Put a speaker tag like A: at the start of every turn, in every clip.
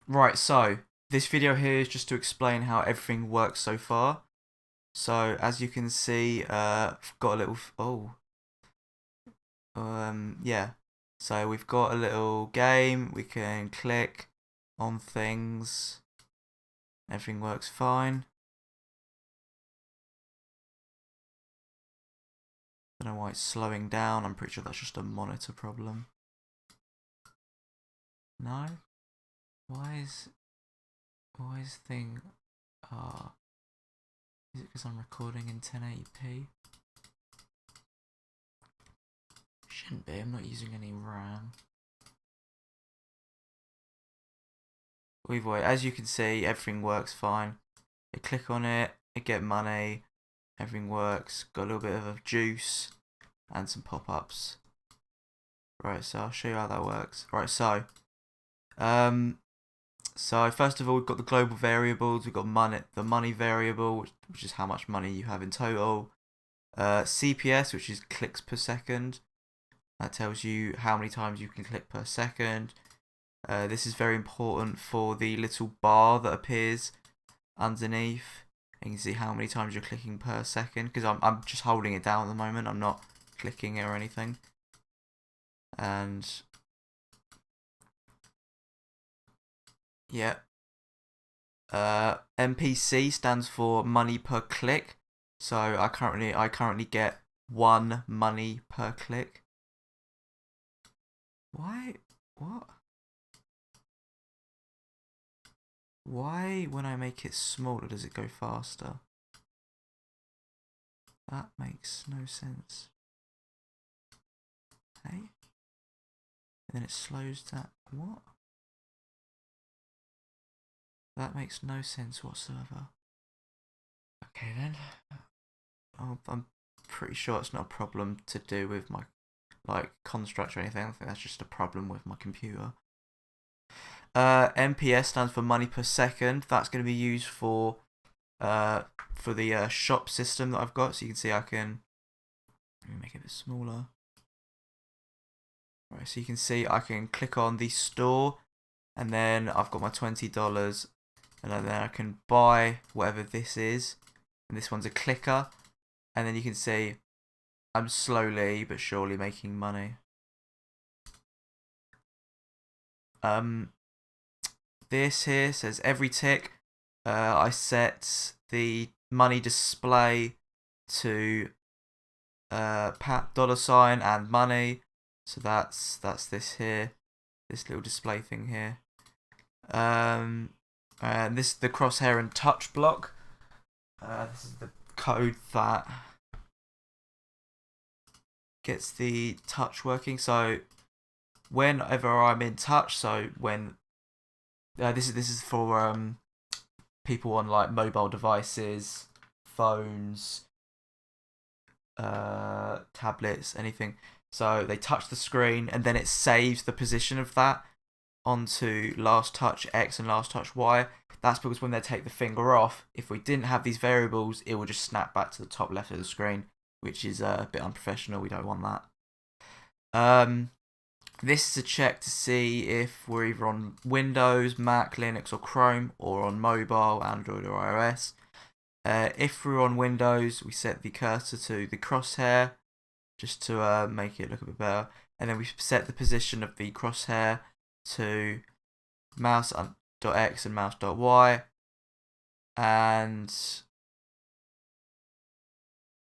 A: Right, so this video here is just to explain how everything works so far. So as you can see, I've got a little yeah. So we've got a little game. We can click on things. Everything works fine. I don't know why it's slowing down. I'm pretty sure that's just a monitor problem. No? Why is thing is it because I'm recording in 1080p? Shouldn't be, I'm not using any RAM. Either way, as you can see, everything works fine. You click on it, you get money, everything works. Got a little bit of juice and some pop-ups. Right, so I'll show you how that works. Right, so first of all, we've got the global variables. We've got the money variable, which is how much money you have in total. CPS, which is clicks per second. That tells you how many times you can click per second. This is very important for the little bar that appears underneath. You can see how many times you're clicking per second, because I'm just holding it down at the moment. I'm not clicking it or anything. And yeah, MPC stands for money per click. So I currently get 1 money per click. Why? What? Why, when I make it smaller, does it go faster? That makes no sense. Hey? And then it slows down. What? That makes no sense whatsoever. Okay then. I'm pretty sure it's not a problem to do with my construct or anything. I think that's just a problem with my computer. MPS stands for money per second. That's going to be used for the shop system that I've got. So you can see let me make it a bit smaller. Right, so you can see I can click on the store, and then I've got my $20, and then I can buy whatever this is, and this one's a clicker, and then you can see I'm slowly but surely making money. This here says every tick. I set the money display to $, and money. So that's this here, this little display thing here. And this is the crosshair and touch block. This is the code that gets the touch working. So whenever I'm in touch, so when this is for people on like mobile devices, phones, tablets, anything. So they touch the screen, and then it saves the position of that onto last touch X and last touch Y. That's because when they take the finger off, if we didn't have these variables, it will just snap back to the top left of the screen, which is a bit unprofessional. We don't want that. This is a check to see if we're either on Windows, Mac, Linux, or Chrome, or on mobile, Android, or iOS. If we're on Windows, we set the cursor to the crosshair, just to make it look a bit better. And then we set the position of the crosshair to mouse.x and mouse.y. And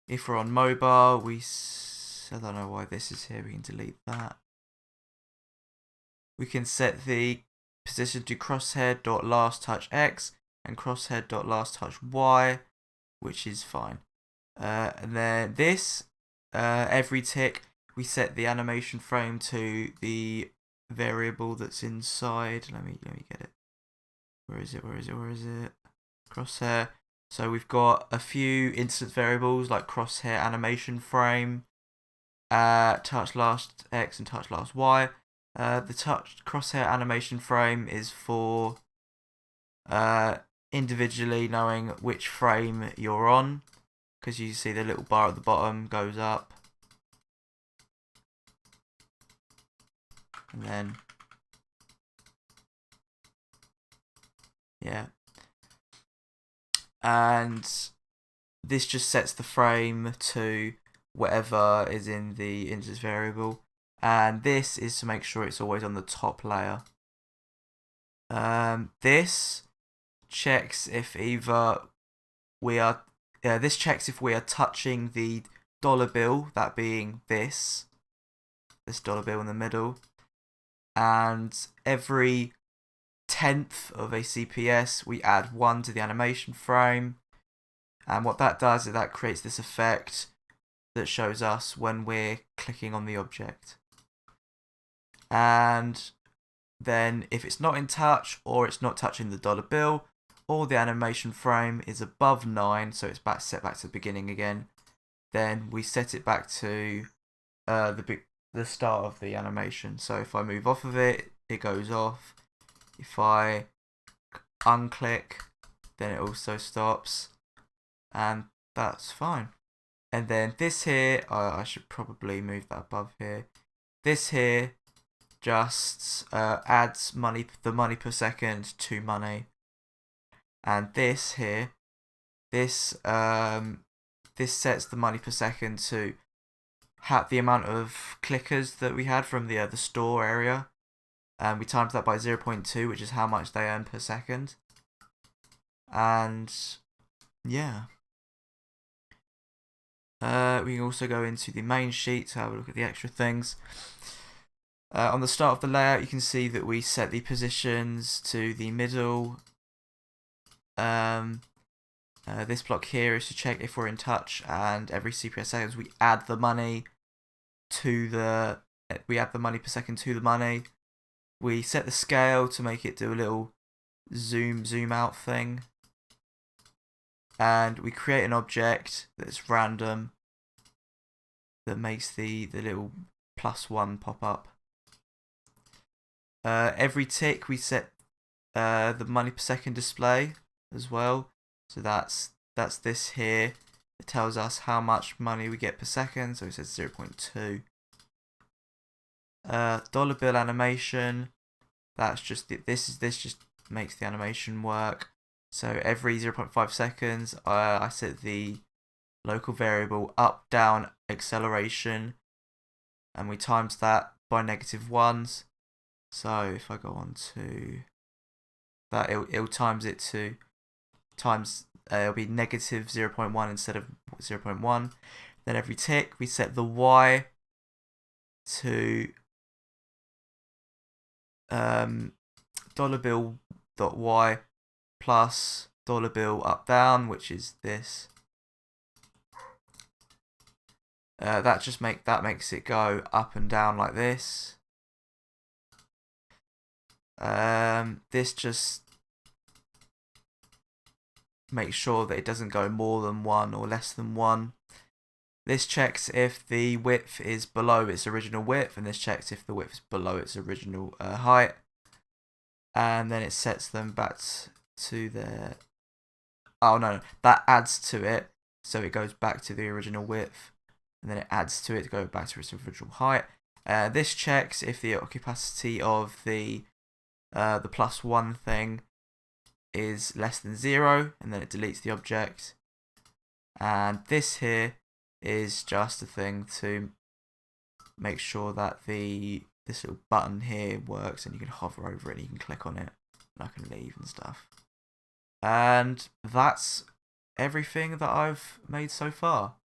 A: if we're on mobile, I don't know why this is here, we can delete that. We can set the position to crosshair.lasttouchx and crosshair.lasttouchY, which is fine. And then this, every tick, we set the animation frame to the variable that's inside. Let me get it. Where is it? Crosshair. So we've got a few instance variables like crosshair animation frame, touch last X and touch last Y. The touch crosshair animation frame is for individually knowing which frame you're on, because you see the little bar at the bottom goes up, and then Yeah. And this just sets the frame to whatever is in the instance variable. And this is to make sure it's always on the top layer. This checks if either we are this checks if we are touching the dollar bill, that being this dollar bill in the middle, and every 10th of a CPS we add 1 to the animation frame, and what that does is that creates this effect that shows us when we're clicking on the object. And then if it's not in touch, or it's not touching the dollar bill, or the animation frame is above 9, so it's set back to the beginning again, then we set it back to the start of the animation. So if I move off of it, it goes off. If I unclick, then it also stops, and that's fine. And then this here, I should probably move that above here. This here just adds the money per second to money. And this here, this sets the money per second to the amount of clickers that we had from the store area, and we times that by 0.2, which is how much they earn per second. And yeah, we can also go into the main sheet to have a look at the extra things. On the start of the layout, you can see that we set the positions to the middle. This block here is to check if we're in touch, and every CPS seconds we add the money per second to the money. We set the scale to make it do a little zoom out thing, and we create an object that's random that makes the little +1 pop up. Every tick we set the money per second display as well. So that's this here. It tells us how much money we get per second. So it says 0.2. Dollar bill animation. That's just this just makes the animation work. So every 0.5 seconds, I set the local variable up down acceleration, and we times that by -1s. So if I go on to that, it'll times it to it'll be -0.1 instead of 0.1. Then every tick we set the Y to dollar bill dot Y plus dollar bill up down, which is this. That makes it go up and down like this. This just makes sure that it doesn't go more than 1 or less than 1. This checks if the width is below its original width, and this checks if the width is below its original height. And then it sets them back to their... Oh no, that adds to it, so it goes back to the original width, and then it adds to it to go back to its original height. This checks if the opacity of the +1 thing is less than 0, and then it deletes the object. And this here is just a thing to make sure that this little button here works, and you can hover over it and you can click on it, and I can leave and stuff. And that's everything that I've made so far.